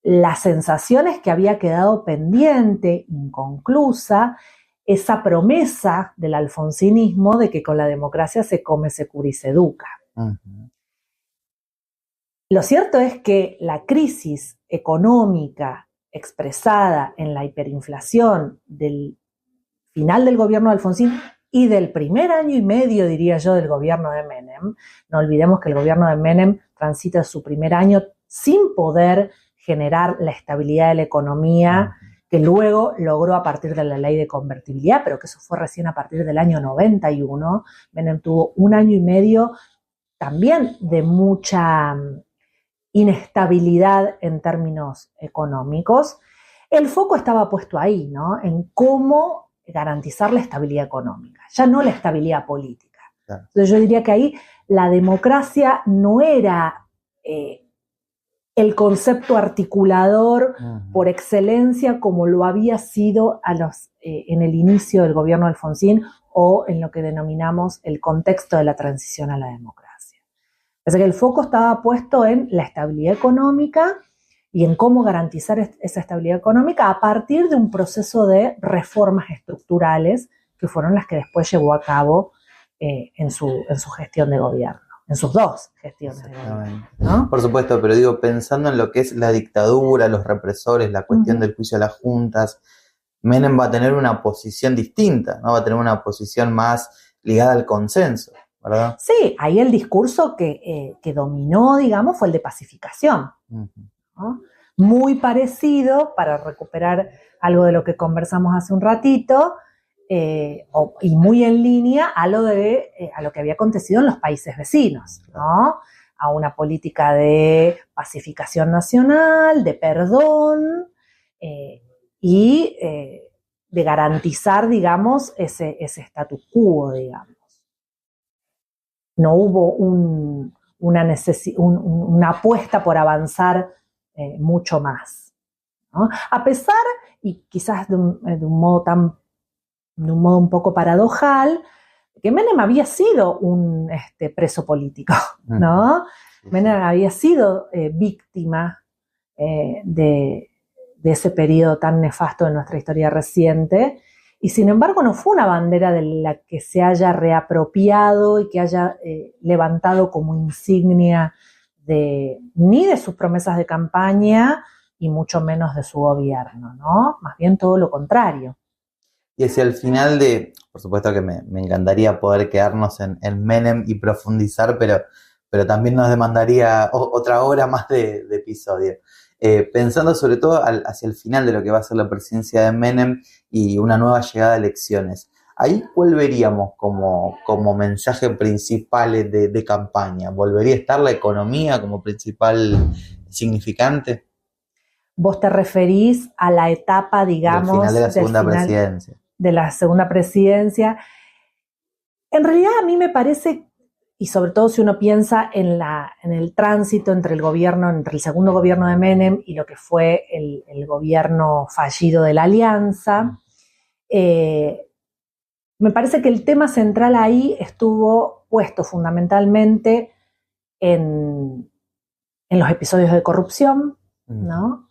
La sensación es que había quedado pendiente, inconclusa, esa promesa del alfonsinismo de que con la democracia se come, se cura y se educa. Uh-huh. Lo cierto es que la crisis económica expresada en la hiperinflación del final del gobierno de Alfonsín y del primer año y medio, diría yo, del gobierno de Menem, no olvidemos que el gobierno de Menem transita su primer año sin poder generar la estabilidad de la economía que luego logró a partir de la ley de convertibilidad, pero que eso fue recién a partir del año 91. Menem tuvo un año y medio también de mucha inestabilidad en términos económicos. El foco estaba puesto ahí, ¿no? En cómo garantizar la estabilidad económica, ya no la estabilidad política. Claro. Entonces yo diría que ahí la democracia no era el concepto articulador por excelencia como lo había sido en el inicio del gobierno de Alfonsín o en lo que denominamos el contexto de la transición a la democracia. Así que el foco estaba puesto en la estabilidad económica y en cómo garantizar esa estabilidad económica a partir de un proceso de reformas estructurales que fueron las que después llevó a cabo en su gestión de gobierno, en sus dos gestiones de gobierno, ¿no? Por supuesto, pero digo, pensando en lo que es la dictadura, los represores, la cuestión del juicio a las juntas, Menem va a tener una posición distinta, ¿no? Va a tener una posición más ligada al consenso, ¿verdad? Sí, ahí el discurso que dominó, digamos, fue el de pacificación. ¿No? Muy parecido, para recuperar algo de lo que conversamos hace un ratito, y muy en línea a lo que había acontecido en los países vecinos, ¿no? A una política de pacificación nacional, de perdón, y de garantizar, digamos, ese status quo, digamos. No hubo una apuesta por avanzar mucho más, ¿no? A pesar, y quizás de un modo un poco paradojal, que Menem había sido un preso político, ¿no? Menem había sido víctima de ese periodo tan nefasto de nuestra historia reciente, y sin embargo no fue una bandera de la que se haya reapropiado y que haya levantado como insignia ni de sus promesas de campaña y mucho menos de su gobierno, ¿no? Más bien todo lo contrario. Y hacia el final por supuesto que me encantaría poder quedarnos en Menem y profundizar, pero también nos demandaría otra hora más de episodio. Pensando sobre todo hacia el final de lo que va a ser la presidencia de Menem y una nueva llegada de elecciones. Ahí, ¿cuál veríamos como mensaje principal de campaña? ¿Volvería a estar la economía como principal significante? ¿Vos te referís a la etapa, digamos, del final de la segunda presidencia? De la segunda presidencia. En realidad a mí me parece, y sobre todo si uno piensa en el tránsito entre el segundo gobierno de Menem y lo que fue el gobierno fallido de la Alianza, me parece que el tema central ahí estuvo puesto fundamentalmente en los episodios de corrupción, ¿no?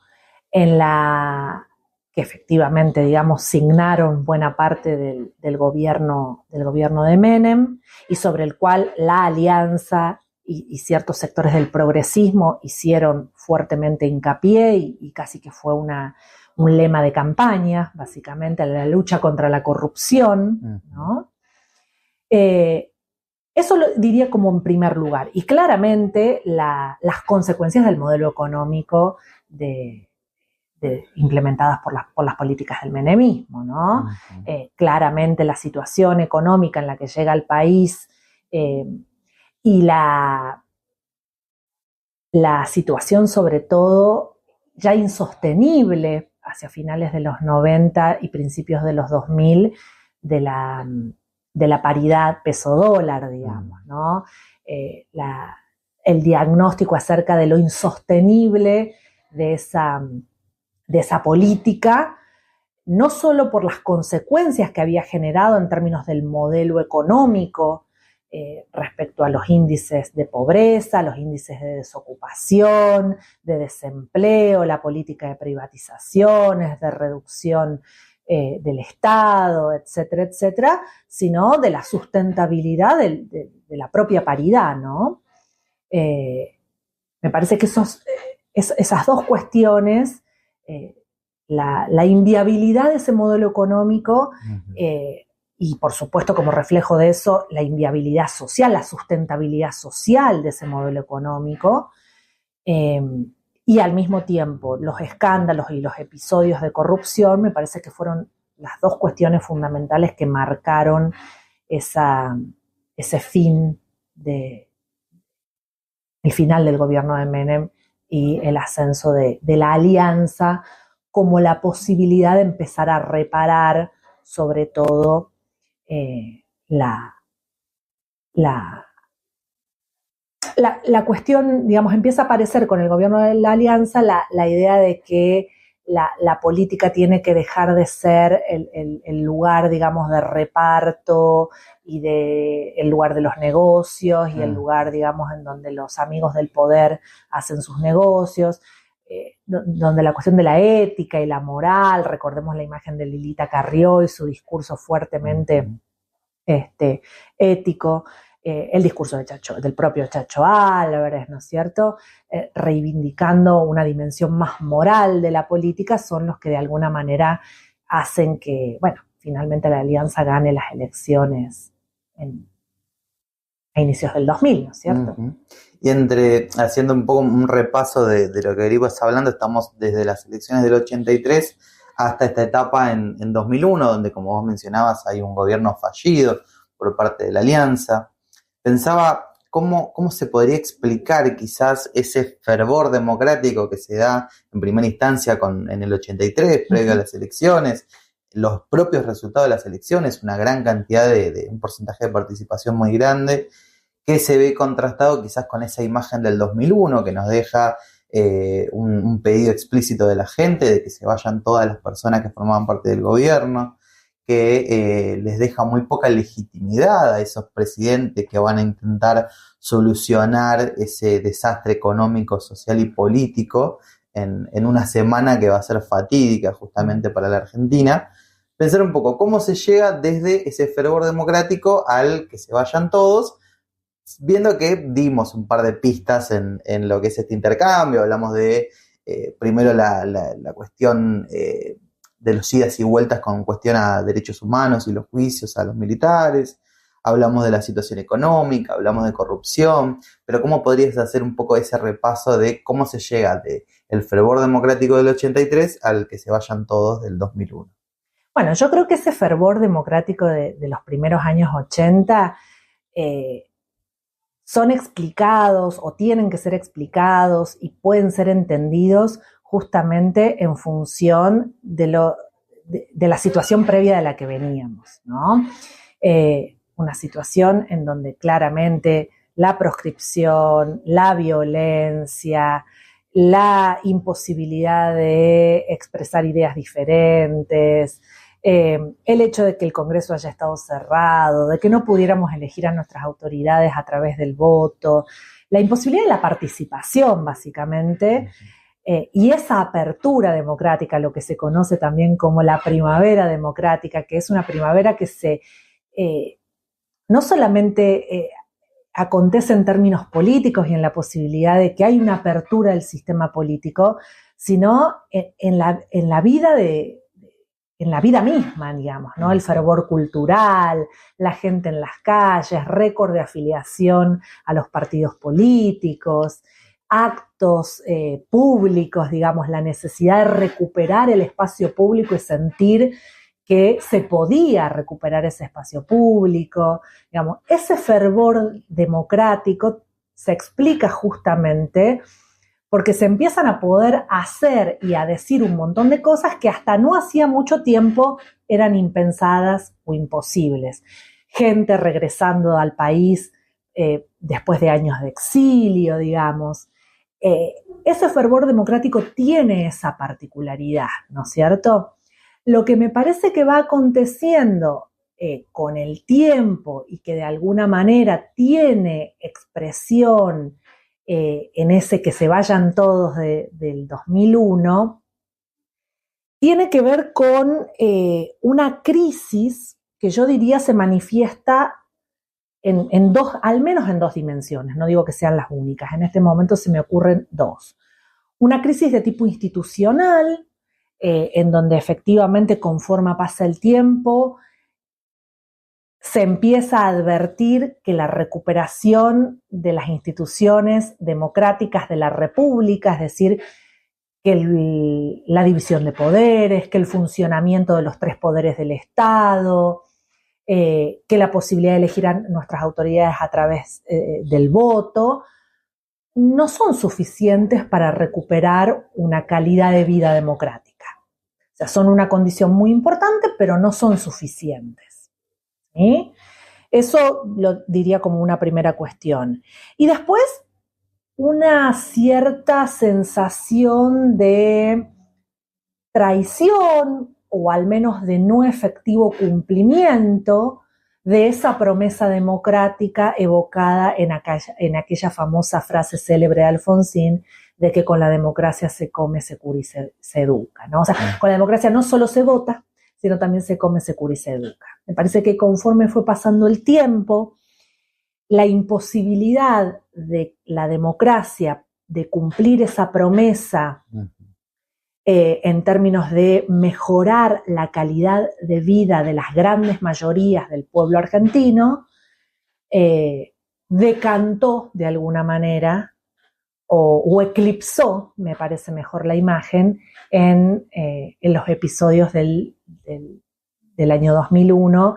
Que efectivamente, digamos, signaron buena parte del gobierno de Menem y sobre el cual la Alianza y ciertos sectores del progresismo hicieron fuertemente hincapié y casi que fue un lema de campaña, básicamente, la lucha contra la corrupción, ¿no? Eso lo diría como en primer lugar. Y claramente las consecuencias del modelo económico implementadas por las políticas del menemismo, ¿no? Claramente la situación económica en la que llega el país y la situación sobre todo ya insostenible hacia finales de los 90 y principios de los 2000 de la paridad peso-dólar, digamos, ¿no? El diagnóstico acerca de lo insostenible de esa política, no solo por las consecuencias que había generado en términos del modelo económico respecto a los índices de pobreza, los índices de desocupación, de desempleo, la política de privatizaciones, de reducción del Estado, etcétera, etcétera, sino de la sustentabilidad de la propia paridad, ¿no? Me parece que esas dos cuestiones, la inviabilidad de ese modelo económico, y por supuesto como reflejo de eso, la inviabilidad social, la sustentabilidad social de ese modelo económico, y al mismo tiempo los escándalos y los episodios de corrupción, me parece que fueron las dos cuestiones fundamentales que marcaron ese fin el final del gobierno de Menem y el ascenso de la alianza como la posibilidad de empezar a reparar sobre todo la cuestión, digamos, empieza a aparecer con el gobierno de la alianza la idea de que la política tiene que dejar de ser el lugar, digamos, de reparto y el lugar de los negocios y el lugar, digamos, en donde los amigos del poder hacen sus negocios, donde la cuestión de la ética y la moral, recordemos la imagen de Lilita Carrió y su discurso fuertemente ético, el discurso del propio Chacho Álvarez, ¿no es cierto? Reivindicando una dimensión más moral de la política, son los que de alguna manera hacen que, bueno, finalmente la alianza gane las elecciones a inicios del 2000, ¿no es cierto? Y haciendo un poco un repaso de lo que venimos hablando, estamos desde las elecciones del 83 hasta esta etapa en 2001, donde, como vos mencionabas, hay un gobierno fallido por parte de la alianza. Pensaba cómo se podría explicar quizás ese fervor democrático que se da en primera instancia en el 83, previo a las elecciones, los propios resultados de las elecciones, una gran cantidad un porcentaje de participación muy grande, que se ve contrastado quizás con esa imagen del 2001 que nos deja un pedido explícito de la gente de que se vayan todas las personas que formaban parte del gobierno, que les deja muy poca legitimidad a esos presidentes que van a intentar solucionar ese desastre económico, social y político en una semana que va a ser fatídica justamente para la Argentina. Pensar un poco cómo se llega desde ese fervor democrático al que se vayan todos, viendo que dimos un par de pistas en lo que es este intercambio. Hablamos de primero la cuestión de los idas y vueltas con cuestión a derechos humanos y los juicios a los militares, hablamos de la situación económica, hablamos de corrupción, pero ¿cómo podrías hacer un poco ese repaso de cómo se llega del fervor democrático del 83 al que se vayan todos del 2001? Bueno, yo creo que ese fervor democrático de los primeros años 80 son explicados o tienen que ser explicados y pueden ser entendidos justamente en función de la situación previa de la que veníamos, ¿no? Una situación en donde claramente la proscripción, la violencia, la imposibilidad de expresar ideas diferentes, el hecho de que el Congreso haya estado cerrado, de que no pudiéramos elegir a nuestras autoridades a través del voto, la imposibilidad de la participación, básicamente, y esa apertura democrática, lo que se conoce también como la primavera democrática, que es una primavera que no solamente acontece en términos políticos y en la posibilidad de que hay una apertura del sistema político, sino en la vida en la vida misma, digamos, ¿no? El fervor cultural, la gente en las calles, récord de afiliación a los partidos políticos, actos públicos, digamos, la necesidad de recuperar el espacio público y sentir que se podía recuperar ese espacio público, digamos, ese fervor democrático se explica justamente porque se empiezan a poder hacer y a decir un montón de cosas que hasta no hacía mucho tiempo eran impensadas o imposibles. Gente regresando al país después de años de exilio, digamos. Ese fervor democrático tiene esa particularidad, ¿no es cierto? Lo que me parece que va aconteciendo con el tiempo y que de alguna manera tiene expresión en ese que se vayan todos del 2001, tiene que ver con una crisis que yo diría se manifiesta en dos, al menos en dos dimensiones, no digo que sean las únicas, en este momento se me ocurren dos. Una crisis de tipo institucional, en donde efectivamente conforme pasa el tiempo, se empieza a advertir que la recuperación de las instituciones democráticas de la República, es decir, que la división de poderes, que el funcionamiento de los tres poderes del Estado, que la posibilidad de elegir a nuestras autoridades a través del voto, no son suficientes para recuperar una calidad de vida democrática. O sea, son una condición muy importante, pero no son suficientes. ¿Sí? Eso lo diría como una primera cuestión. Y después, una cierta sensación de traición o al menos de no efectivo cumplimiento de esa promesa democrática evocada en aquella famosa frase célebre de Alfonsín de que con la democracia se come, se cura y se educa, ¿no? O sea, con la democracia no solo se vota, sino también se come, se cura y se educa. Me parece que conforme fue pasando el tiempo, la imposibilidad de la democracia de cumplir esa promesa en términos de mejorar la calidad de vida de las grandes mayorías del pueblo argentino, decantó de alguna manera o eclipsó, me parece mejor la imagen, en los episodios del año 2001,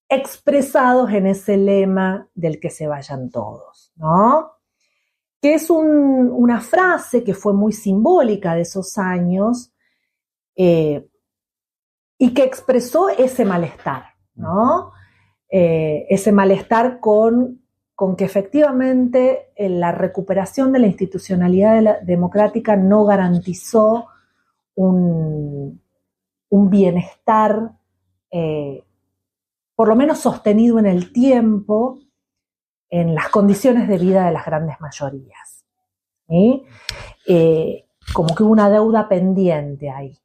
expresados en ese lema del que se vayan todos, ¿no? Que es una frase que fue muy simbólica de esos años y que expresó ese malestar, ¿no? Ese malestar con que efectivamente la recuperación de la institucionalidad democrática no garantizó un bienestar por lo menos sostenido en el tiempo, en las condiciones de vida de las grandes mayorías. ¿Sí? Como que hubo una deuda pendiente ahí.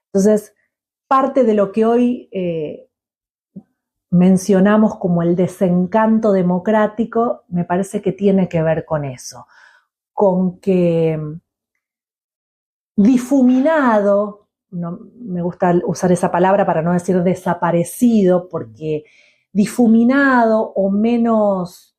Entonces, parte de lo que hoy mencionamos como el desencanto democrático, me parece que tiene que ver con eso, con que difuminado, no me gusta usar esa palabra para no decir desaparecido, porque difuminado o menos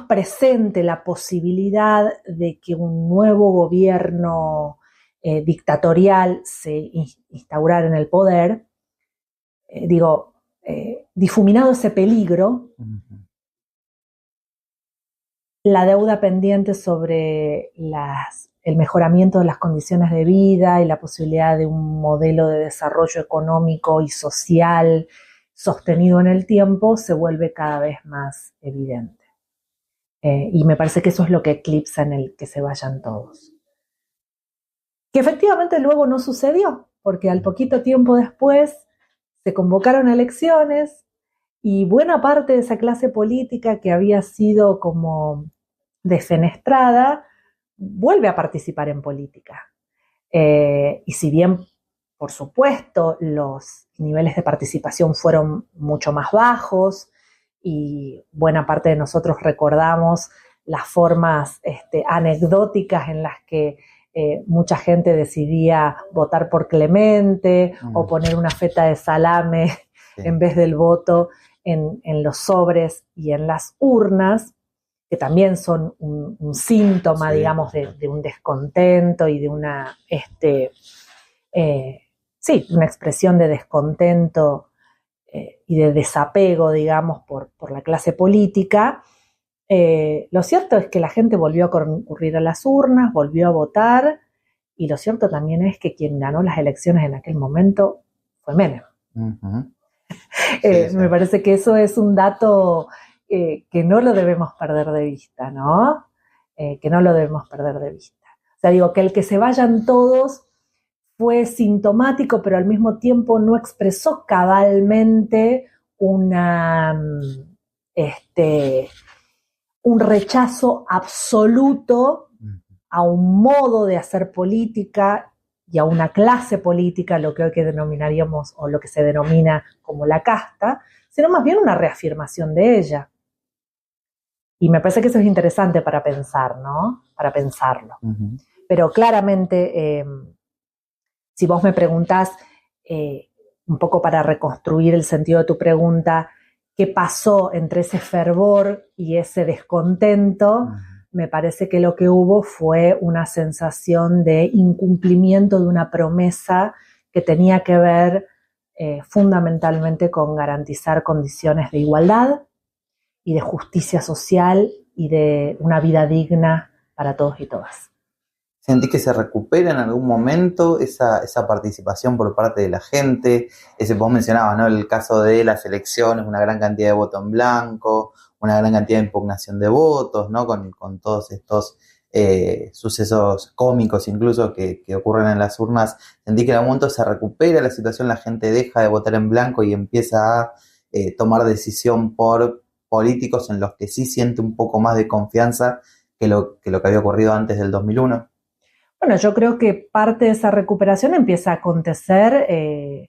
presente la posibilidad de que un nuevo gobierno dictatorial se instaurara en el poder, difuminado ese peligro, la deuda pendiente sobre el mejoramiento de las condiciones de vida y la posibilidad de un modelo de desarrollo económico y social sostenido en el tiempo se vuelve cada vez más evidente. Y me parece que eso es lo que eclipsa en el que se vayan todos. Que efectivamente luego no sucedió, porque al poquito tiempo después se convocaron elecciones y buena parte de esa clase política que había sido como defenestrada vuelve a participar en política. Y si bien, por supuesto, los niveles de participación fueron mucho más bajos y buena parte de nosotros recordamos las formas anecdóticas en las que mucha gente decidía votar por Clemente o poner una feta de salame en vez del voto en los sobres y en las urnas, que también son un síntoma, digamos, de un descontento y de una expresión de descontento y de desapego, digamos, por la clase política. Lo cierto es que la gente volvió a concurrir a las urnas, volvió a votar, y lo cierto también es que quien ganó las elecciones en aquel momento fue Menem. Me parece que eso es un dato que no lo debemos perder de vista, ¿no? Que no lo debemos perder de vista. O sea, digo, que el que se vayan todos fue sintomático, pero al mismo tiempo no expresó cabalmente un rechazo absoluto a un modo de hacer política y a una clase política, lo que hoy que denominaríamos o lo que se denomina como la casta, sino más bien una reafirmación de ella. Y me parece que eso es interesante para pensar, ¿no? Para pensarlo. Uh-huh. Pero claramente, si vos me preguntás, un poco para reconstruir el sentido de tu pregunta, ¿qué pasó entre ese fervor y ese descontento? Uh-huh. Me parece que lo que hubo fue una sensación de incumplimiento de una promesa que tenía que ver fundamentalmente con garantizar condiciones de igualdad y de justicia social y de una vida digna para todos y todas. ¿Sentís que se recupera en algún momento esa participación por parte de la gente? Vos mencionabas, ¿no?, el caso de las elecciones, una gran cantidad de voto en blanco, una gran cantidad de impugnación de votos, ¿no?, con todos estos sucesos cómicos incluso que ocurren en las urnas. ¿Sentís que en algún momento se recupera la situación, la gente deja de votar en blanco y empieza a tomar decisión por políticos en los que sí siente un poco más de confianza que lo que había ocurrido antes del 2001? Bueno, yo creo que parte de esa recuperación empieza a acontecer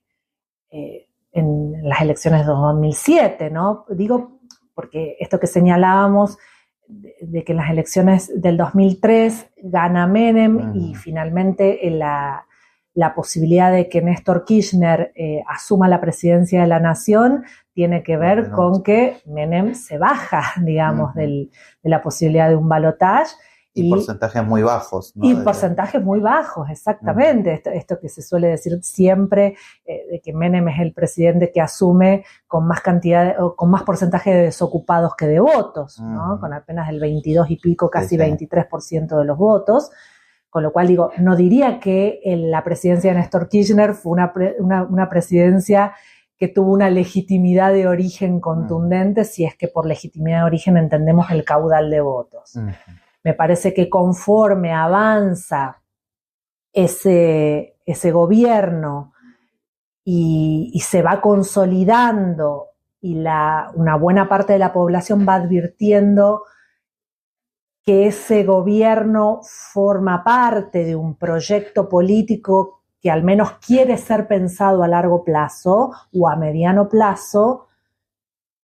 en las elecciones de 2007, ¿no? Digo, porque esto que señalábamos de que en las elecciones del 2003 gana Menem y finalmente la posibilidad de que Néstor Kirchner asuma la presidencia de la nación tiene que ver con que Menem se baja, digamos, de la posibilidad de un balotaje. Y porcentajes muy bajos, ¿no? Y porcentajes muy bajos, exactamente. Esto que se suele decir siempre, de que Menem es el presidente que asume con más cantidad, o con más porcentaje de desocupados que de votos, ¿no? Con apenas el 22 y pico, casi 23% de los votos. Con lo cual digo, no diría que la presidencia de Néstor Kirchner fue una presidencia que tuvo una legitimidad de origen contundente, si es que por legitimidad de origen entendemos el caudal de votos. Me parece que conforme avanza ese gobierno y se va consolidando y una buena parte de la población va advirtiendo que ese gobierno forma parte de un proyecto político que al menos quiere ser pensado a largo plazo o a mediano plazo,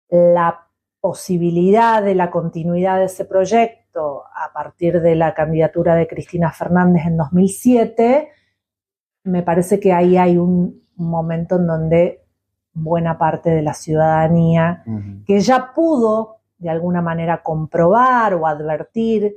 la posibilidad de la continuidad de ese proyecto a partir de la candidatura de Cristina Fernández en 2007, me parece que ahí hay un momento en donde buena parte de la ciudadanía, que ya pudo de alguna manera comprobar o advertir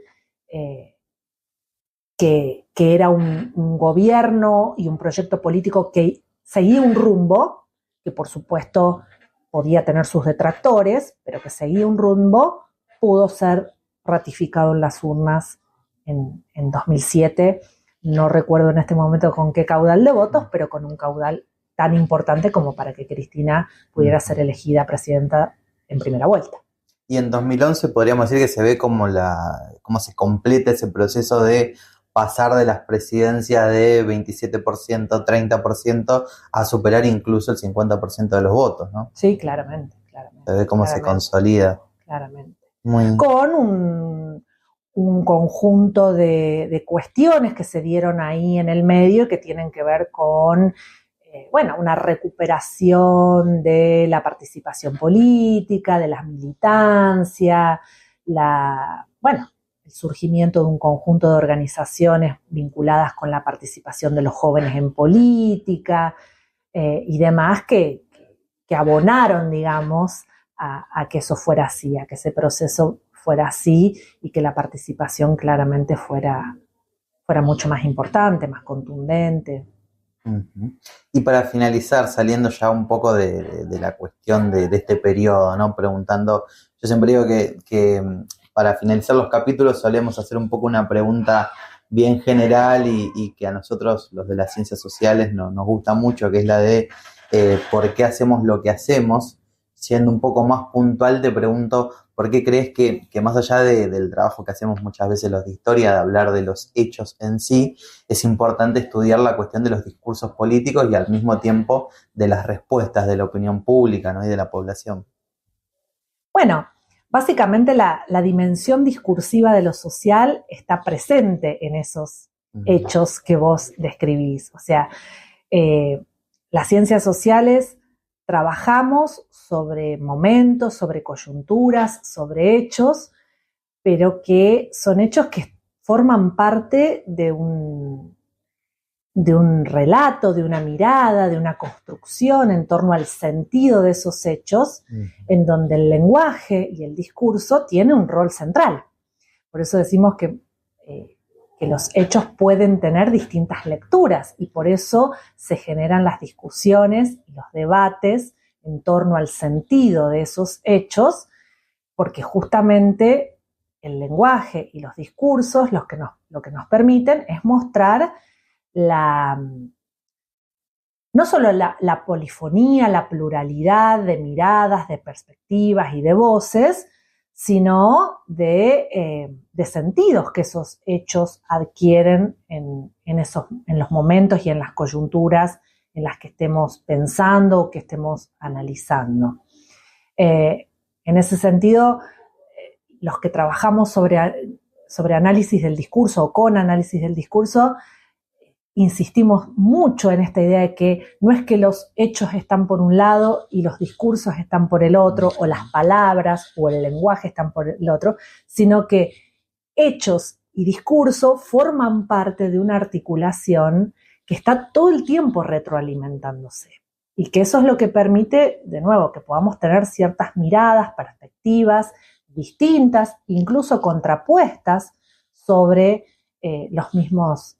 que era un gobierno y un proyecto político que seguía un rumbo, que por supuesto podía tener sus detractores, pero que seguía un rumbo, pudo ser ratificado en las urnas en 2007. No recuerdo en este momento con qué caudal de votos, pero con un caudal tan importante como para que Cristina pudiera ser elegida presidenta en primera vuelta. Y en 2011 podríamos decir que se ve cómo se completa ese proceso de pasar de las presidencias de 27%, 30% a superar incluso el 50% de los votos, ¿no? Sí, claramente. Se ve cómo se consolida. Claramente. Con un conjunto de cuestiones que se dieron ahí en el medio que tienen que ver con una recuperación de la participación política, de la militancia, el surgimiento de un conjunto de organizaciones vinculadas con la participación de los jóvenes en política y demás que abonaron, digamos, a que eso fuera así, a que ese proceso fuera así y que la participación claramente fuera mucho más importante, más contundente. Uh-huh. Y para finalizar, saliendo ya un poco de la cuestión de este periodo, ¿no? Preguntando, yo siempre digo que para finalizar los capítulos solemos hacer un poco una pregunta bien general y que a nosotros, los de las ciencias sociales, nos gusta mucho, que es la de ¿por qué hacemos lo que hacemos? Siendo un poco más puntual, te pregunto, ¿por qué crees que más allá del trabajo que hacemos muchas veces los de historia, de hablar de los hechos en sí, es importante estudiar la cuestión de los discursos políticos y al mismo tiempo de las respuestas de la opinión pública, ¿no?, y de la población? Bueno, básicamente la dimensión discursiva de lo social está presente en esos hechos que vos describís. O sea, las ciencias sociales trabajamos sobre momentos, sobre coyunturas, sobre hechos, pero que son hechos que forman parte de un relato, de una mirada, de una construcción en torno al sentido de esos hechos, en donde el lenguaje y el discurso tienen un rol central. Por eso decimos que los hechos pueden tener distintas lecturas y por eso se generan las discusiones y los debates en torno al sentido de esos hechos, porque justamente el lenguaje y los discursos lo que nos permiten es mostrar no solo la polifonía, la pluralidad de miradas, de perspectivas y de voces, sino de sentidos que esos hechos adquieren en los momentos y en las coyunturas en las que estemos pensando o que estemos analizando. En ese sentido, los que trabajamos sobre análisis del discurso o con análisis del discurso, insistimos mucho en esta idea de que no es que los hechos están por un lado y los discursos están por el otro, o las palabras o el lenguaje están por el otro, sino que hechos y discurso forman parte de una articulación que está todo el tiempo retroalimentándose. Y que eso es lo que permite, de nuevo, que podamos tener ciertas miradas, perspectivas distintas, incluso contrapuestas, sobre los mismos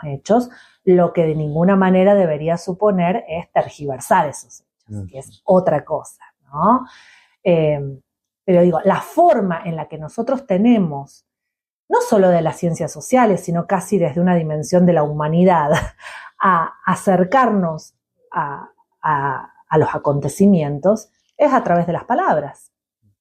hechos, lo que de ninguna manera debería suponer es tergiversar esos hechos, que es otra cosa, ¿no? Pero digo, la forma en la que nosotros tenemos, no solo de las ciencias sociales, sino casi desde una dimensión de la humanidad, a acercarnos a los acontecimientos, es a través de las palabras,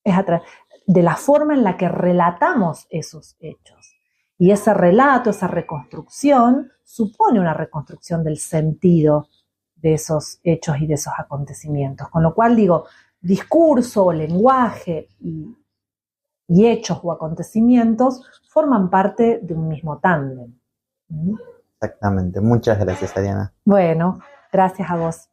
es a través de la forma en la que relatamos esos hechos. Y ese relato, esa reconstrucción, supone una reconstrucción del sentido de esos hechos y de esos acontecimientos. Con lo cual digo, discurso, lenguaje y hechos o acontecimientos forman parte de un mismo tándem. Exactamente. Muchas gracias, Ariana. Bueno, gracias a vos.